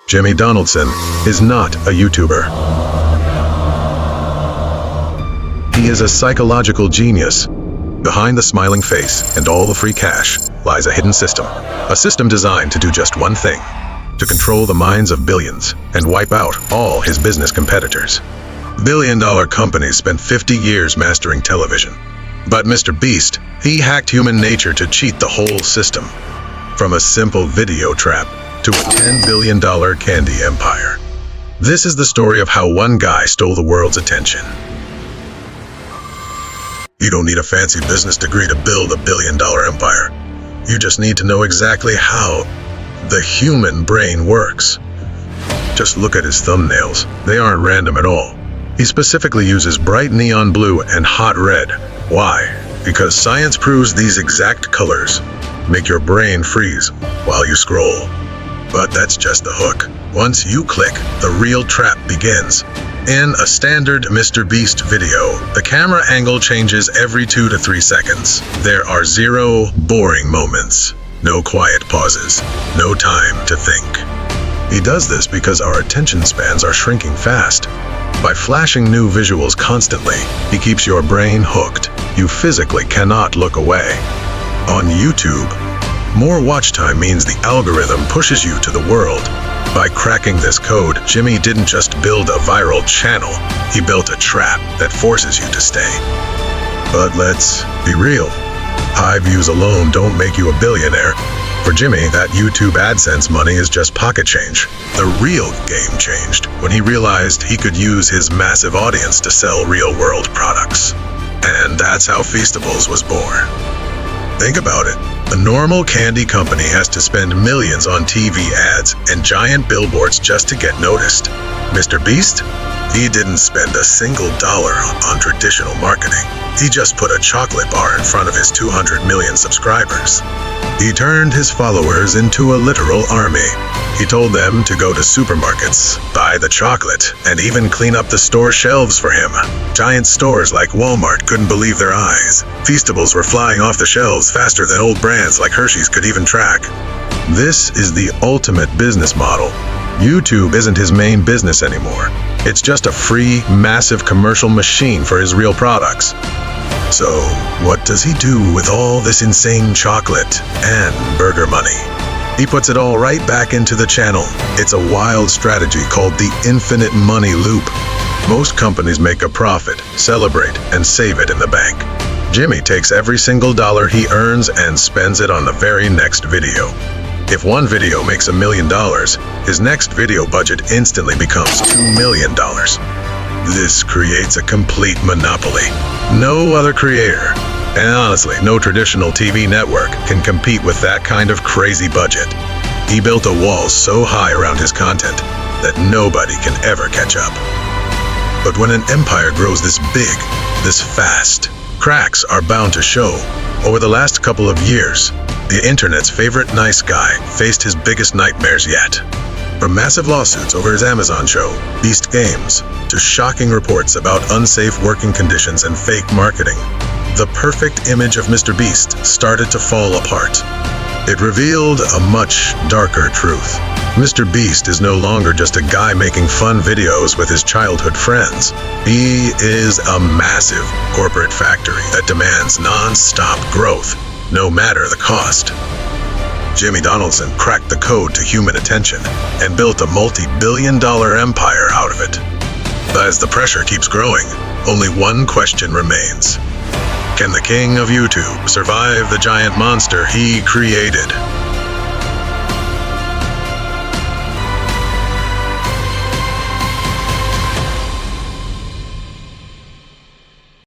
Jimmy Donaldson is not a YouTuber. He is a psychological genius. Behind the smiling face and all the free cash lies a hidden system. A system designed to do just one thing: to control the minds of billions and wipe out all his business competitors. Billion-dollar companies spent 50 years mastering television. But MrBeast, he hacked human nature to cheat the whole system. From a simple video trap to a $10 billion candy empire. This is the story of how one guy stole the world's attention. You don't need a fancy business degree to build a billion-dollar empire. You just need to know exactly how the human brain works. Just look at his thumbnails. They aren't random at all. He specifically uses bright neon blue and hot red. Why? Because science proves these exact colors make your brain freeze while you scroll. But that's just the hook. Once you click, the real trap begins. In a standard MrBeast video, the camera angle changes every 2 to 3 seconds. There are 0 boring moments, no quiet pauses, no time to think. He does this because our attention spans are shrinking fast. By flashing new visuals constantly, he keeps your brain hooked. You physically cannot look away. On YouTube, more watch time means the algorithm pushes you to the world. By cracking this code, Jimmy didn't just build a viral channel, he built a trap that forces you to stay. But let's be real. High views alone don't make you a billionaire. For Jimmy, that YouTube AdSense money is just pocket change. The real game changed when he realized he could use his massive audience to sell real-world products. And that's how Feastables was born. Think about it. A normal candy company has to spend millions on TV ads and giant billboards just to get noticed. MrBeast? He didn't spend a single dollar on traditional marketing. He just put a chocolate bar in front of his 200 million subscribers. He turned his followers into a literal army. He told them to go to supermarkets, buy the chocolate, and even clean up the store shelves for him. Giant stores like Walmart couldn't believe their eyes. Feastables were flying off the shelves faster than old brands like Hershey's could even track. This is the ultimate business model. YouTube isn't his main business anymore. It's just a free, massive commercial machine for his real products. So, what does he do with all this insane chocolate and burger money? He puts it all right back into the channel. It's a wild strategy called the infinite money loop. Most companies make a profit, celebrate, and save it in the bank. Jimmy takes every single dollar he earns and spends it on the very next video. If one video makes $1 million, his next video budget instantly becomes $2 million. This creates a complete monopoly. No other creator, and honestly, no traditional TV network can compete with that kind of crazy budget. He built a wall so high around his content that nobody can ever catch up. But when an empire grows this big, this fast, cracks are bound to show. Over the last couple of years, the internet's favorite nice guy faced his biggest nightmares yet. From massive lawsuits over his Amazon show, Beast Games, to shocking reports about unsafe working conditions and fake marketing, the perfect image of MrBeast started to fall apart. It revealed a much darker truth. MrBeast is no longer just a guy making fun videos with his childhood friends. He is a massive corporate factory that demands non-stop growth, no matter the cost. Jimmy Donaldson cracked the code to human attention and built a multi-billion-dollar empire out of it. As the pressure keeps growing, only one question remains. Can the king of YouTube survive the giant monster he created?